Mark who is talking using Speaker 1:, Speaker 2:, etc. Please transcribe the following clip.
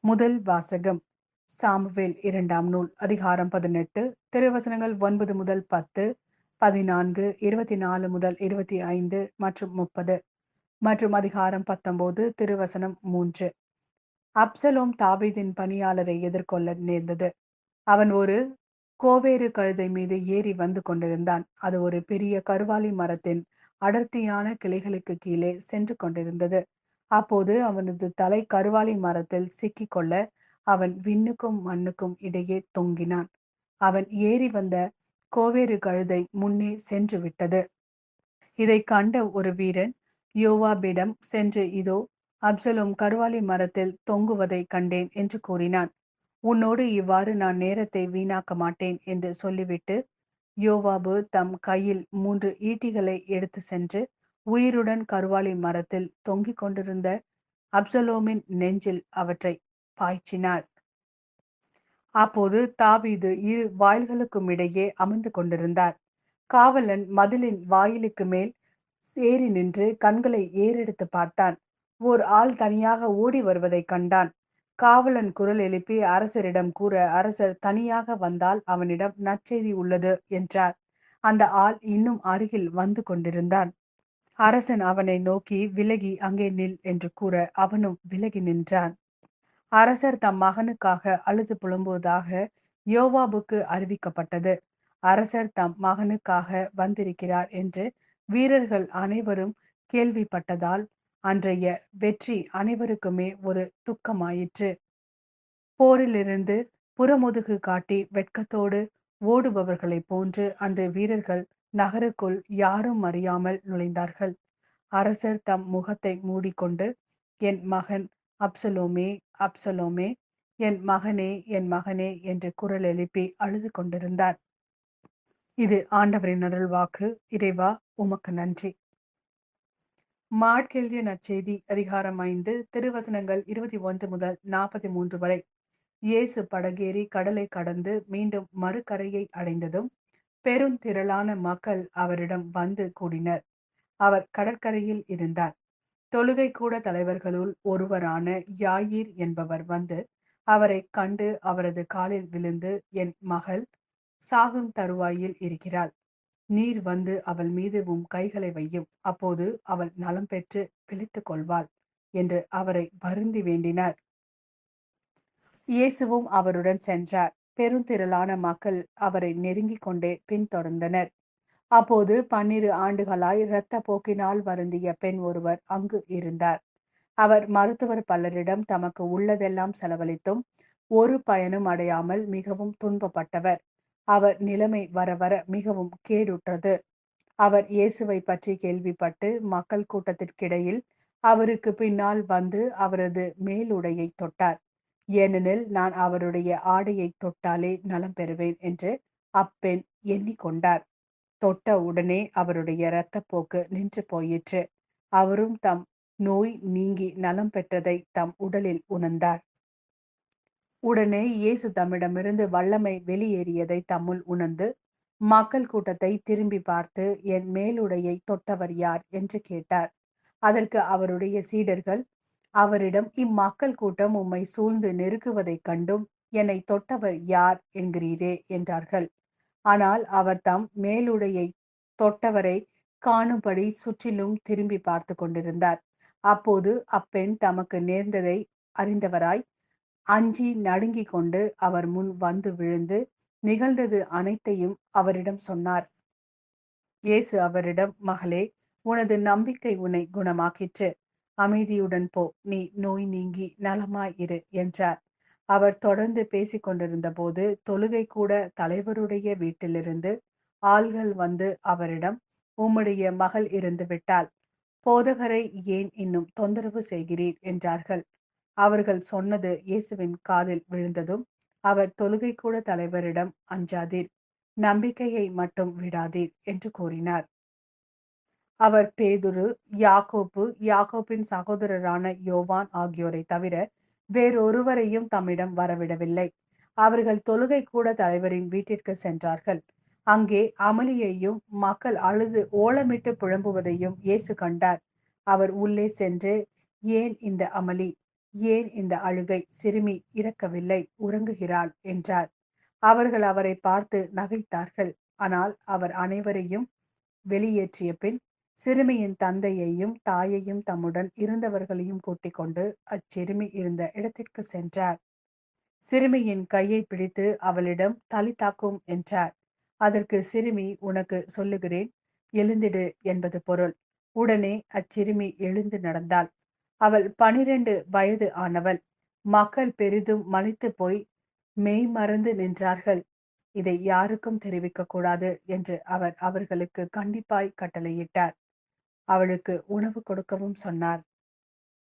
Speaker 1: முதல் வாசகம் சாமுவேல் 2ஆம் நூல் அதிகாரம் 18 திருவசனங்கள் 9 முதல் 10, 14, 24 முதல் 25 மற்றும் 30 மற்றும் அதிகாரம் 19 திருவசனம் 3. அப்சலோம் தாவீதின் பணியாளரை எதிர்கொள்ள நேர்ந்தது. அவன் ஒரு கோவேறு கழுதை மீது ஏறி வந்து கொண்டிருந்தான். அது ஒரு பெரிய கருவாலி மரத்தின் அடர்த்தியான கிளைகளுக்கு கீழே சென்று கொண்டிருந்தது. அப்போது அவனது தலை கருவாலி மரத்தில் சிக்கிக்கொள்ள அவன் விண்ணுக்கும் மண்ணுக்கும் இடையே தொங்கினான். அவன் ஏறி வந்த கோவேறு கழுதை முன்னே சென்று விட்டது. இதை கண்ட ஒரு வீரன் யோவாபிடம் சென்று, இதோ அப்சலோம் கருவாலி மரத்தில் தொங்குவதை கண்டேன் என்று கூறினான். உன்னோடு இவ்வாறு நான் நேரத்தை வீணாக்க மாட்டேன் என்று சொல்லிவிட்டு யோவாபு தம் கையில் 3 ஈட்டிகளை எடுத்து சென்று உயிருடன் கருவாலி மரத்தில் தொங்கிக் கொண்டிருந்த அப்சலோமின் நெஞ்சில் அவற்றை பாய்ச்சினார். அப்போது தாவீது இரு வாயில்களுக்கும் இடையே அமர்ந்து கொண்டிருந்தார். காவலன் மதிலின் வாயிலுக்கு மேல் ஏறி நின்று கண்களை ஏறெடுத்து பார்த்தான். ஓர் ஆள் தனியாக ஓடி வருவதை கண்டான். காவலன் குரல் எழுப்பி அரசரிடம் கூற, அரசர் தனியாக வந்தால் அவனிடம் நற்செய்தி உள்ளது என்றார். அந்த ஆள் இன்னும் அருகில் வந்து கொண்டிருந்தான். அரசன் அவனை நோக்கி, விலகி அங்கே நில் என்று கூற அவனும் விலகி நின்றான். அரசர் தம் மகனுக்காக அழுது புலம்புவதாக யோவாபுக்கு அறிவிக்கப்பட்டது. அரசர் தம் மகனுக்காக வந்திருக்கிறார் என்று வீரர்கள் அனைவரும் கேள்விப்பட்டதால் அன்றைய வெற்றி அனைவருக்குமே ஒரு துக்கமாயிற்று. போரிலிருந்து புறமுதுகு காட்டி வெட்கத்தோடு ஓடுபவர்களைப் போன்று அன்று வீரர்கள் நகருக்குள் யாரும் அறியாமல் நுழைந்தார்கள். அரசர் தம் முகத்தை மூடிக்கொண்டு, என் மகன் அப்சலோமே, அப்சலோமே, என் மகனே, என் மகனே என்று குரல் எழுப்பி அழுது கொண்டிருந்தார். இது ஆண்டவரின் அருள்வாக்கு. இறைவா, உமக்கு நன்றி. மார்க் எழுதிய நற்செய்தி அதிகாரம் 5 திருவசனங்கள் 21 முதல் 43 வரை. இயேசு படகேறி கடலை கடந்து மீண்டும் மறுகரையை அடைந்ததும் பெருந்திரளான மக்கள் அவரிடம் வந்து கூடினர். அவர் கடற்கரையில் இருந்தார். தொழுகை கூட தலைவர்களுள் ஒருவரான யாயீர் என்பவர் வந்து அவரை கண்டு அவரது காலில் விழுந்து, என் மகள் சாகும் தருவாயில் இருக்கிறாள். நீர் வந்து அவள் மீது உம் கைகளை வையும். அப்போது அவள் நலம் பெற்று பிழைத்துக் கொள்வாள் என்று அவரை வருந்தி வேண்டினார். இயேசுவும் அவருடன் சென்றார். பெருந்திரளான மக்கள் அவரை நெருங்கிக் கொண்டே பின்தொடர்ந்தனர். அப்போது 12 ஆண்டுகளாய் இரத்த போக்கினால் வருந்திய பெண் ஒருவர் அங்கு இருந்தார். அவர் மருத்துவர் பலரிடம் தமக்கு உள்ளதெல்லாம் செலவழித்தும் ஒரு பயனும் அடையாமல் மிகவும் துன்பப்பட்டவர். அவர் நிலைமை வர வர மிகவும் கேடுற்றது. அவர் இயேசுவை பற்றி கேள்விப்பட்டு மக்கள் கூட்டத்திற்கிடையில் அவருக்கு பின்னால் வந்து அவரது மேலுடையை தொட்டார். ஏனெனில் நான் அவருடைய ஆடையை தொட்டாலே நலம் பெறுவேன் என்று அப்பெண் எண்ணிக்கொண்டார். தொட்ட உடனே அவருடைய இரத்தப்போக்கு நின்று போயிற்று. அவரும் தம் நோய் நீங்கி நலம் பெற்றதை தம் உடலில் உணர்ந்தார். உடனே இயேசு தம்மிடமிருந்து வல்லமை வெளியேறியதை தம்முள் உணர்ந்து மக்கள் கூட்டத்தை திரும்பி பார்த்து, என் மேலுடையை தொட்டவர் யார் என்று கேட்டார். அதற்கு அவருடைய சீடர்கள் அவரிடம், இம்மக்கள் கூட்டம் உம்மை சூழ்ந்து நெருக்குவதைக் கண்டும் என்னை தொட்டவர் யார் என்கிறீரே என்றார்கள். ஆனால் அவர் தம் மேலுடையை தொட்டவரை காணும்படி சுற்றிலும் திரும்பி பார்த்து கொண்டிருந்தார். அப்போது அப்பெண் தமக்கு நேர்ந்ததை அறிந்தவராய் அஞ்சி நடுங்கிக் கொண்டு அவர் முன் வந்து விழுந்து நிகழ்ந்தது அனைத்தையும் அவரிடம் சொன்னார். இயேசு அவரிடம், மகளே, உனது நம்பிக்கை உன்னை குணமாக்கிற்று. அமைதியுடன் போ, நீ நோய் நீங்கி நலமாய் இரு என்றார். அவர் தொடர்ந்து பேசிக் கொண்டிருந்த போது தொழுகை கூட தலைவருடைய வீட்டிலிருந்து ஆள்கள் வந்து அவரிடம், உம்முடைய மகள் இறந்து விட்டாள். போதகரை ஏன் இன்னும் தொந்தரவு செய்கிறீர் என்றார்கள். அவர்கள் சொன்னது இயேசுவின் காதில் விழுந்ததும் அவர் தொழுகை கூட தலைவரிடம், அஞ்சாதீர், நம்பிக்கையை மட்டும் விடாதீர் என்று கூறினார். அவர் பேதுரு, யாக்கோப்பு, யாக்கோப்பின் சகோதரரான யோவான் ஆகியோரை தவிர வேறொருவரையும் தம்மிடம் வரவிடவில்லை. அவர்கள் தொழுகை கூட தலைவரின் வீட்டிற்கு சென்றார்கள். அங்கே அமளியையும் மக்கள் அழுது ஓலமிட்டு புலம்புவதையும் இயேசு கண்டார். அவர் உள்ளே சென்று, ஏன் இந்த அமளி? ஏன் இந்த அழுகை? சிறுமி இறக்கவில்லை, உறங்குகிறாள் என்றார். அவர்கள் அவரை பார்த்து நகைத்தார்கள். ஆனால் அவர் அனைவரையும் வெளியேற்றிய பின் சிறுமியின் தந்தையையும் தாயையும் தம்முடன் இருந்தவர்களையும் கூட்டிக் கொண்டு அச்சிறுமி இருந்த இடத்திற்கு சென்றார். சிறுமியின் கையை பிடித்து அவளிடம் தலித்தாக்கும் என்றார். அதற்கு சிறுமி, உனக்கு சொல்லுகிறேன், எழுந்திடு என்பது பொருள். உடனே அச்சிறுமி எழுந்து நடந்தாள். அவள் 12 வயது ஆனவள். மக்கள் பெரிதும் மலைத்துப் போய் மெய்மறந்து நின்றார்கள். இதை யாருக்கும் தெரிவிக்கக் கூடாது என்று அவர் அவர்களுக்கு கண்டிப்பாய் கட்டளையிட்டார். அவளுக்கு உணவு கொடுக்கவும் சொன்னார்.